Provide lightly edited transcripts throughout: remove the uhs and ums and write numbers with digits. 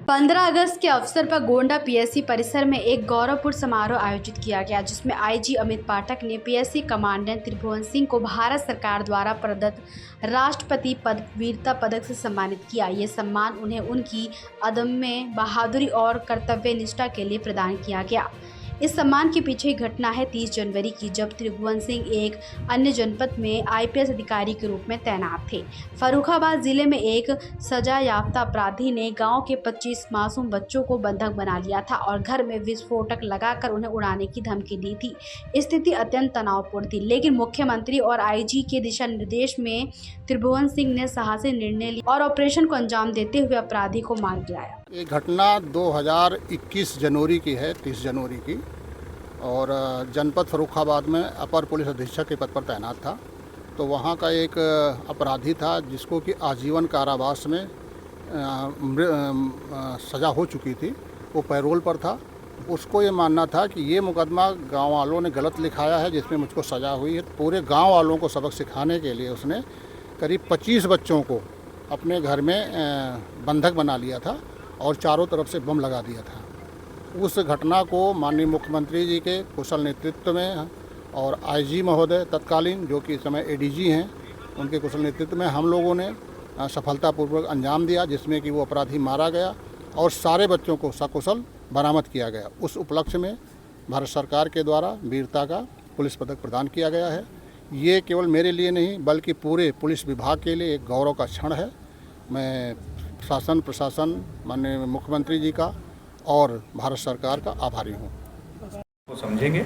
15 अगस्त के अवसर पर गोंडा पीएससी परिसर में एक गौरवपूर्ण समारोह आयोजित किया गया, जिसमें आईजी अमित पाठक ने पीएससी कमांडेंट त्रिभुवन सिंह को भारत सरकार द्वारा प्रदत्त राष्ट्रपति पद वीरता पदक से सम्मानित किया। ये सम्मान उन्हें उनकी अदम्य बहादुरी और कर्तव्यनिष्ठा के लिए प्रदान किया गया। इस सम्मान के पीछे एक घटना है 30 जनवरी की, जब त्रिभुवन सिंह एक अन्य जनपद में आईपीएस अधिकारी के रूप में तैनात थे। फर्रुखाबाद जिले में एक सजा याफ्ता अपराधी ने गांव के 25 मासूम बच्चों को बंधक बना लिया था और घर में विस्फोटक लगाकर उन्हें उड़ाने की धमकी दी थी। स्थिति अत्यंत तनावपूर्ण थी, लेकिन मुख्यमंत्री और आईजी के दिशा निर्देश में त्रिभुवन सिंह ने साहसी निर्णय लिया और ऑपरेशन को अंजाम देते हुए अपराधी को मार गिराया। ये घटना 2021 जनवरी की है, 30 जनवरी की, और जनपद फर्रुखाबाद में अपर पुलिस अधीक्षक के पद पर तैनात था। तो वहाँ का एक अपराधी था जिसको कि आजीवन कारावास में सज़ा हो चुकी थी। वो पैरोल पर था। उसको ये मानना था कि ये मुकदमा गांव वालों ने गलत लिखाया है जिसमें मुझको सज़ा हुई है। पूरे गांव वालों को सबक सिखाने के लिए उसने करीब 25 बच्चों को अपने घर में बंधक बना लिया था और चारों तरफ से बम लगा दिया था। उस घटना को माननीय मुख्यमंत्री जी के कुशल नेतृत्व में और आईजी महोदय तत्कालीन, जो कि इस समय एडीजी हैं, उनके कुशल नेतृत्व में हम लोगों ने सफलतापूर्वक अंजाम दिया, जिसमें कि वो अपराधी मारा गया और सारे बच्चों को सकुशल बरामद किया गया। उस उपलक्ष्य में भारत सरकार के द्वारा वीरता का पुलिस पदक प्रदान किया गया है। ये केवल मेरे लिए नहीं बल्कि पूरे पुलिस विभाग के लिए एक गौरव का क्षण है। मैं शासन प्रशासन माननीय मुख्यमंत्री जी का और भारत सरकार का आभारी हूँ। को समझेंगे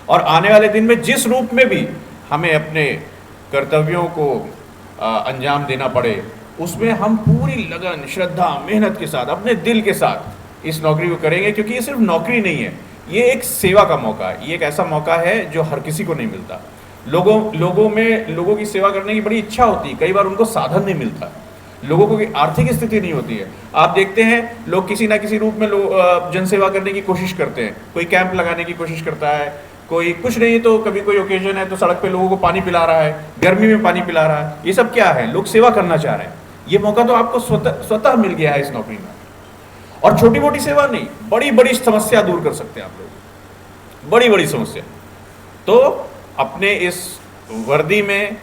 और आने वाले दिन में जिस रूप में भी हमें अपने कर्तव्यों को अंजाम देना पड़े, उसमें हम पूरी लगन, श्रद्धा, मेहनत के साथ, अपने दिल के साथ इस नौकरी को करेंगे, क्योंकि ये सिर्फ नौकरी नहीं है, ये एक सेवा का मौका है। ये एक ऐसा मौका है जो हर किसी को नहीं मिलता। लोगों की सेवा करने की बड़ी इच्छा होती है, कई बार उनको साधन नहीं मिलता, लोगों को आर्थिक स्थिति नहीं होती है। आप देखते हैं लोग किसी ना किसी रूप में जनसेवा करने की कोशिश करते हैं। कोई कैंप लगाने की कोशिश करता है, कोई कुछ नहीं तो कभी कोई ओकेजन है तो सड़क पे लोगों को पानी पिला रहा है, गर्मी में पानी पिला रहा है। ये सब क्या है? लोग सेवा करना चाह रहे हैं। ये मौका तो आपको स्वतः मिल गया है इस नौकरी में। और छोटी मोटी सेवा नहीं, बड़ी बड़ी समस्या दूर कर सकते हैं आप लोग, बड़ी बड़ी समस्या। तो अपने इस वर्दी में,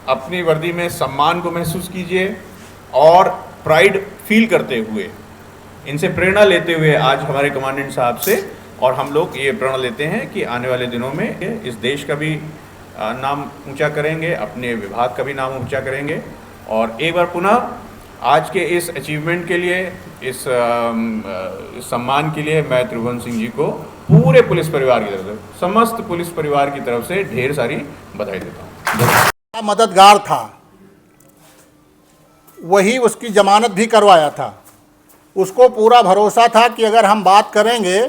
अपनी वर्दी में सम्मान को महसूस कीजिए और प्राइड फील करते हुए, इनसे प्रेरणा लेते हुए आज हमारे कमांडेंट साहब से और हम लोग ये प्रेरणा लेते हैं कि आने वाले दिनों में इस देश का भी नाम ऊंचा करेंगे, अपने विभाग का भी नाम ऊंचा करेंगे। और एक बार पुनः आज के इस अचीवमेंट के लिए, इस सम्मान के लिए मैं त्रिभुवन सिंह जी को पूरे पुलिस परिवार की तरफ से, समस्त पुलिस परिवार की तरफ से ढेर सारी बधाई देता हूँ। मददगार था, वही उसकी जमानत भी करवाया था। उसको पूरा भरोसा था कि अगर हम बात करेंगे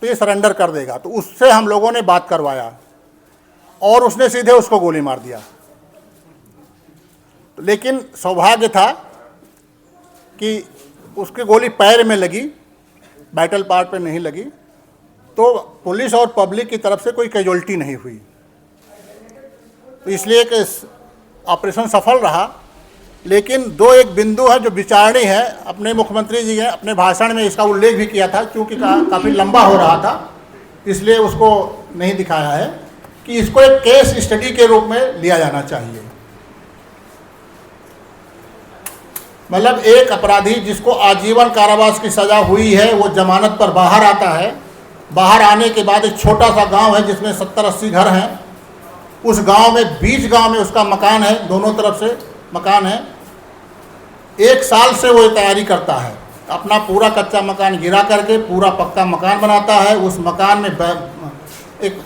तो ये सरेंडर कर देगा, तो उससे हम लोगों ने बात करवाया और उसने सीधे उसको गोली मार दिया। लेकिन सौभाग्य था कि उसकी गोली पैर में लगी, वाइटल पार्ट पे नहीं लगी, तो पुलिस और पब्लिक की तरफ से कोई कैजुअल्टी नहीं हुई। तो इसलिए कि ऑपरेशन सफल रहा। लेकिन एक बिंदु है जो विचारणीय है। अपने मुख्यमंत्री जी ने अपने भाषण में इसका उल्लेख भी किया था, क्योंकि काफ़ी लंबा हो रहा था, इसलिए उसको नहीं दिखाया है कि इसको एक केस स्टडी के रूप में लिया जाना चाहिए। मतलब एक अपराधी जिसको आजीवन कारावास की सज़ा हुई है, वो जमानत पर बाहर आता है। बाहर आने के बाद एक छोटा सा गांव है जिसमें 70-80 घर हैं। उस गांव में, बीच गांव में उसका मकान है, दोनों तरफ से मकान है। 1 साल से वो तैयारी करता है, अपना पूरा कच्चा मकान गिरा करके पूरा पक्का मकान बनाता है। उस मकान में एक